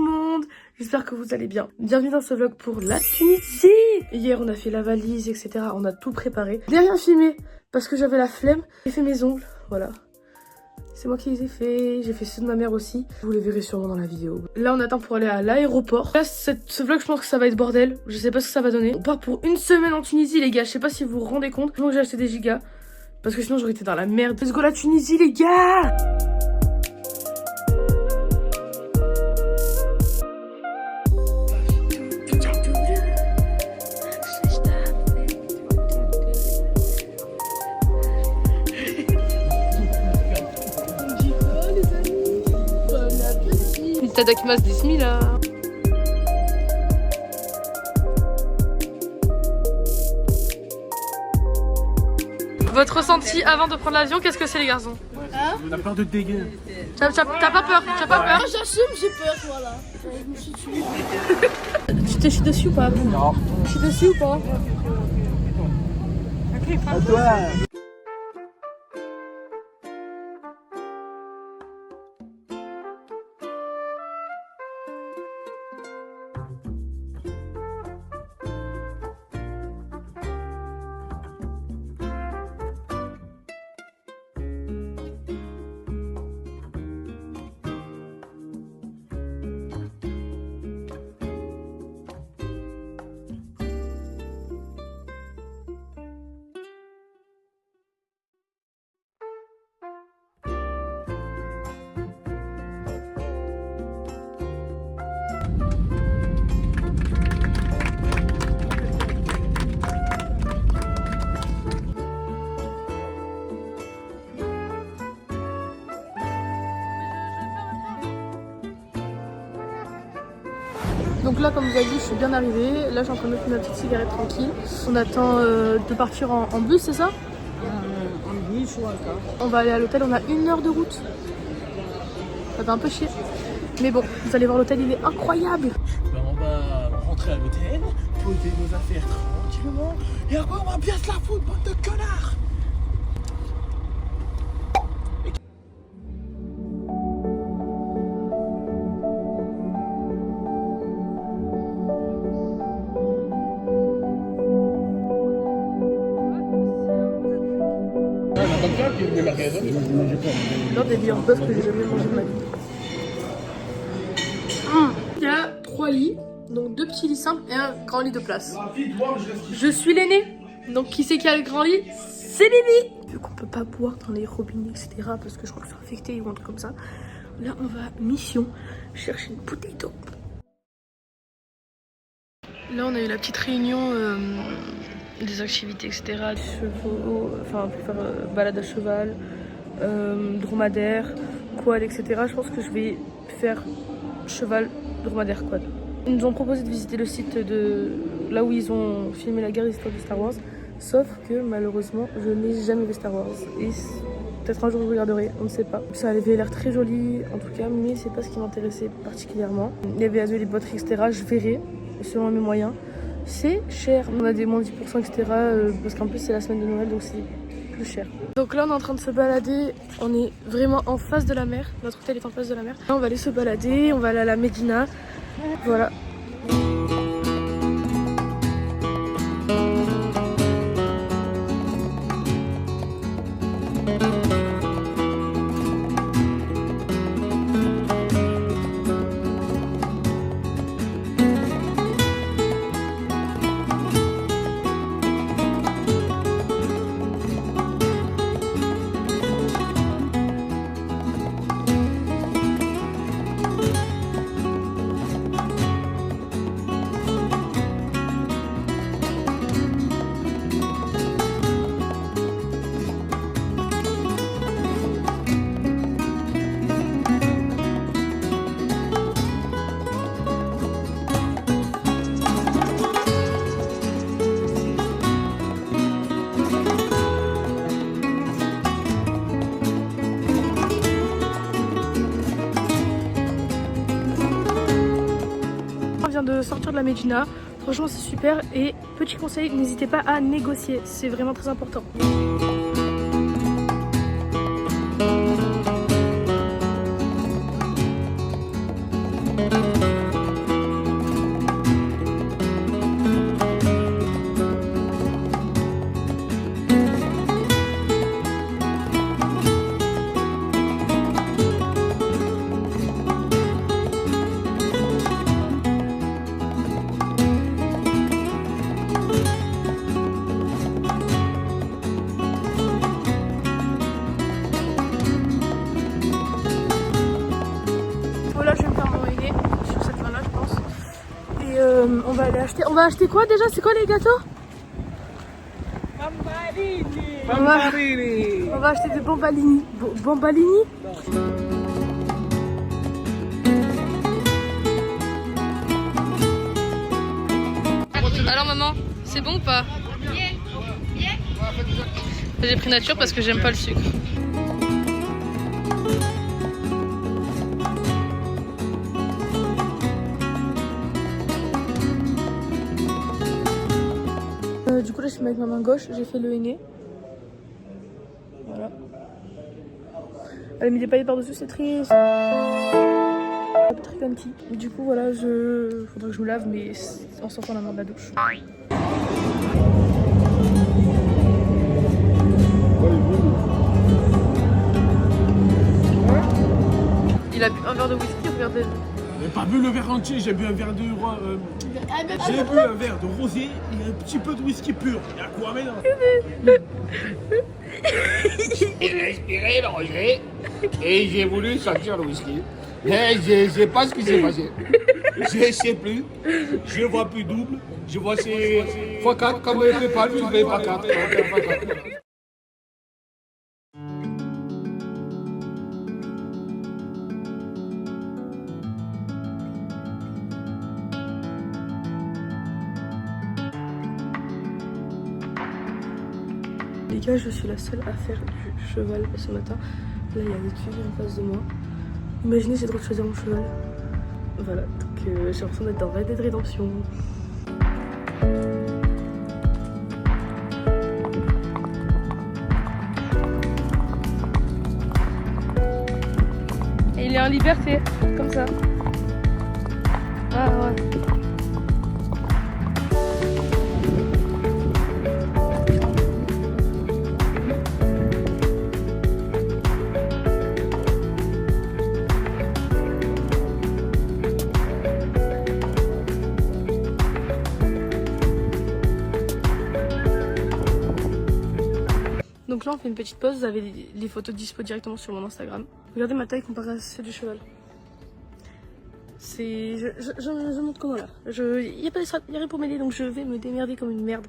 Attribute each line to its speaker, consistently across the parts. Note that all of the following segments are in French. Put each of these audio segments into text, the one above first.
Speaker 1: monde, j'espère que vous allez bien. Bienvenue dans ce vlog pour la Tunisie. Hier on a fait la valise, etc. On a tout préparé. J'ai rien filmé parce que j'avais la flemme. J'ai fait mes ongles, voilà. C'est moi qui les ai fait, j'ai fait ceux de ma mère aussi. Vous les verrez sûrement dans la vidéo. Là on attend pour aller à l'aéroport. Là ce vlog je pense que ça va être bordel. Je sais pas ce que ça va donner. On part pour une semaine en Tunisie les gars. Je sais pas si vous vous rendez compte. Donc j'ai acheté des gigas. Parce que sinon j'aurais été dans la merde. Let's go la Tunisie les gars. Tadakimasu bismillah. Votre ressenti avant de prendre l'avion, qu'est-ce que c'est les garçons?
Speaker 2: On a peur de te dégainer.
Speaker 1: T'as pas peur? T'as pas peur?
Speaker 3: J'assume, j'ai peur, voilà. Je me suis tuée.
Speaker 1: Tu t'es chié dessus ou pas?
Speaker 2: Non.
Speaker 1: Tu t'es dessus ou pas?
Speaker 2: À toi.
Speaker 1: Donc là, comme vous avez dit, je suis bien arrivée. Là, je suis en train de fumer ma petite cigarette tranquille. On attend de partir en bus, c'est ça?
Speaker 3: En bus ou en car.
Speaker 1: On va aller à l'hôtel, on a 1 heure de route. Ça fait un peu chier. Mais bon, vous allez voir l'hôtel, il est incroyable.
Speaker 2: Ben, on va rentrer à l'hôtel, poser nos affaires tranquillement, et après on va bien se la foutre, bande de connards.
Speaker 1: L'un des meilleurs bœufs que j'ai jamais mangé de ma vie. Il y a 3 lits, donc 2 petits lits simples et un grand lit de place. Je suis l'aîné, donc qui c'est qui a le grand lit? C'est Bibi. Vu qu'on peut pas boire dans les robinets, etc. parce que je crois que c'est infecté ou un truc comme ça. Là on va mission chercher une bouteille d'eau. Là on a eu la petite réunion des activités, etc. Chevaux, enfin pour faire balade à cheval, dromadaire, quad, etc. Je pense que je vais faire cheval, dromadaire, quad. Ils nous ont proposé de visiter le site de là où ils ont filmé la guerre d'histoire de Star Wars. Sauf que malheureusement, je n'ai jamais vu Star Wars. Et peut-être un jour je regarderai, on ne sait pas. Ça avait l'air très joli en tout cas, mais c'est pas ce qui m'intéressait particulièrement. Il y avait les batteries, etc. Je verrai selon mes moyens. C'est cher, on a des moins 10%, etc. Parce qu'en plus c'est la semaine de Noël, donc c'est plus cher. Donc là on est en train de se balader, on est vraiment en face de la mer, notre hôtel est en face de la mer. Là on va aller se balader, on va aller à la Médina, voilà. De sortir de la Médina, franchement c'est super et petit conseil, n'hésitez pas à négocier, c'est vraiment très important. aller acheter. On va acheter quoi déjà? C'est quoi les gâteaux? On va acheter des bombalini. Bombalini? Alors maman, c'est bon ou pas? J'ai pris nature parce que j'aime pas le sucre. Du coup là je suis avec ma main gauche, j'ai fait le henné. Voilà. Elle a mis des paillettes par-dessus, c'est triste. Très canty. Du coup voilà, faudrait que je me lave mais en sortant la main de la douche. Il a bu un verre de whisky, regardez.
Speaker 2: J'ai pas bu le verre entier, j'ai bu un verre de j'ai bu un verre de rosé et un petit peu de whisky pur. Il y a quoi maintenant?
Speaker 4: J'ai respiré le rosé et j'ai voulu sentir le whisky. Mais je sais pas ce qui s'est passé. Je sais plus. Je vois plus double. Je vois c'est x4 comme le PayPal, tu payes pas 4.
Speaker 1: Les gars, je suis la seule à faire du cheval ce matin. Là, il y a des filles en face de moi. Imaginez, j'ai le droit de choisir mon cheval. Voilà, donc j'ai l'impression d'être dans Red Dead Redemption. Et il est en liberté, comme ça. Ah ouais. Donc là on fait une petite pause, vous avez les photos dispo directement sur mon Instagram. Regardez ma taille comparée à celle du cheval. C'est... Je monte comment là. Il n'y a rien pour m'aider donc je vais me démerder comme une merde.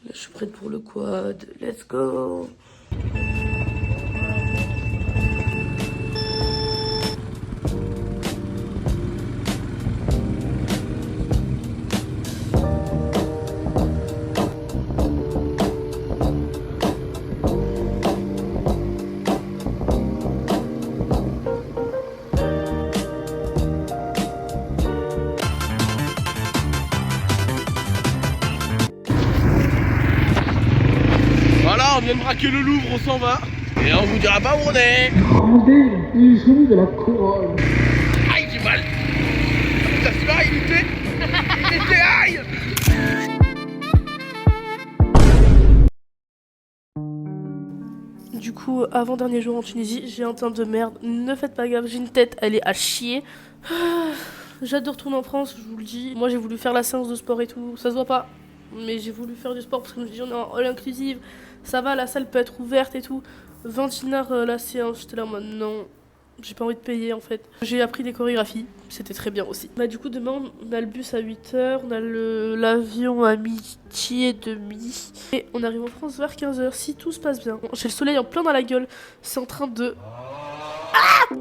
Speaker 1: Là, je suis prête pour le quad. Let's go!
Speaker 2: Voilà, on vient de braquer le Louvre, on s'en va. Et on vous dira pas où on est.
Speaker 4: Rendez les bijoux de la couronne.
Speaker 2: Aïe, j'ai mal. Ça se va, il était aïe.
Speaker 1: Du coup, avant-dernier jour en Tunisie, j'ai un teint de merde. Ne faites pas gaffe, j'ai une tête, elle est à chier. J'adore retourner en France, je vous le dis. Moi, j'ai voulu faire la séance de sport et tout. Ça se voit pas, mais j'ai voulu faire du sport parce que je me dis, on est en all inclusive. Ça va, la salle peut être ouverte et tout. 20 dinars la séance, j'étais là en mode non. J'ai pas envie de payer en fait. J'ai appris des chorégraphies, c'était très bien aussi. Bah du coup demain on a le bus à 8h, on a l'avion à midi et demi. Et on arrive en France vers 15h si tout se passe bien. J'ai le soleil en plein dans la gueule, c'est en train de... Ah!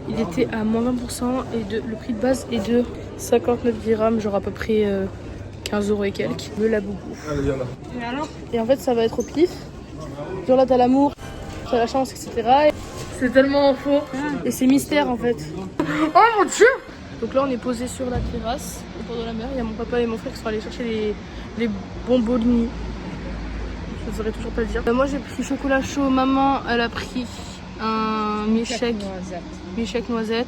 Speaker 1: Il était à moins 20% et le prix de base est de 59 dirhams, genre à peu près 15 € et quelques. Le Labubu.
Speaker 2: Allez, viens là.
Speaker 3: Et alors?
Speaker 1: Et en fait, ça va être au pif. Genre là, t'as l'amour, t'as la chance, etc. C'est tellement faux. Et c'est mystère en fait. Oh mon dieu! Donc là, on est posé sur la terrasse, au bord de la mer. Il y a mon papa et mon frère qui sont allés chercher les bonbonnis. Je ne saurais toujours pas le dire. Moi, j'ai pris chocolat chaud. Maman, elle a pris un milkshake noisette.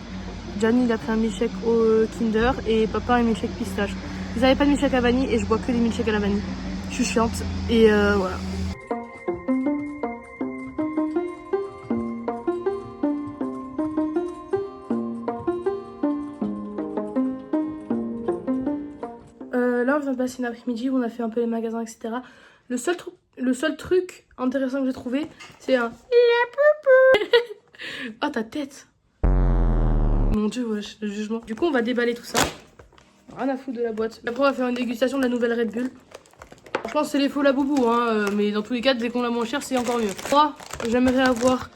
Speaker 1: Gianni, il a pris un milkshake au Kinder. Et papa, un milkshake pistache. Ils n'avaient pas de milkshake à vanille et je bois que des milkshakes à la vanille. Je suis chiante. Et voilà. Là, on vient de passer une après-midi où on a fait un peu les magasins, etc. Le seul truc intéressant que j'ai trouvé, c'est un... Ah, ta tête! Mon dieu, wesh, le jugement. Du coup, on va déballer tout ça. Rien à foutre de la boîte. Après, on va faire une dégustation de la nouvelle Red Bull. Je pense que c'est les faux Labubu, hein, mais dans tous les cas, dès qu'on l'a moins cher, c'est encore mieux. Moi, j'aimerais avoir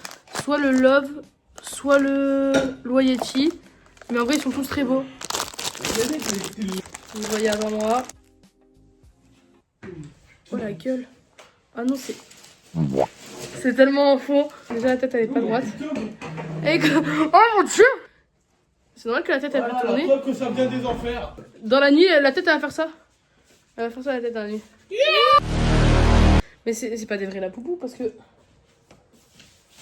Speaker 1: soit le Love, soit le Loyalty. Mais en vrai, ils sont tous très beaux. Vous le voyez avant moi. Oh la gueule. Ah non, c'est tellement faux. Déjà, la tête, elle est pas droite. Et oh mon dieu! C'est normal que la tête, elle peut tourner.
Speaker 2: La preuve que ça vient des enfers.
Speaker 1: Dans la nuit, la tête, elle va faire ça. Elle va faire ça, la tête, dans la nuit. Mais c'est pas des vrais Labubu parce que...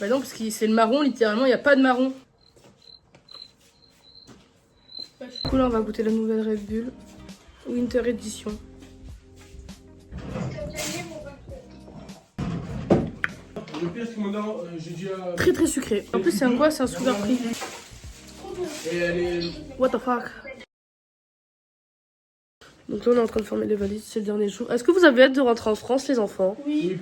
Speaker 1: Bah non, parce que c'est le marron, littéralement, il n'y a pas de marron. Du coup, là, on va goûter la nouvelle Red Bull. Winter Edition.
Speaker 2: Le pire, c'est que maintenant, j'ai dit à...
Speaker 1: Très très sucré. En plus, c'est un quoi? C'est un sugar free.
Speaker 2: Et elle est...
Speaker 1: What the fuck? Donc là, on est en train de former les valises, c'est le dernier jour. Est-ce que vous avez hâte de rentrer en France, les enfants?
Speaker 3: Oui.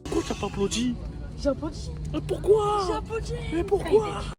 Speaker 2: Pourquoi t'as pas applaudi?
Speaker 1: J'ai applaudi.
Speaker 2: Pourquoi?
Speaker 1: J'ai applaudi.
Speaker 2: Mais pourquoi?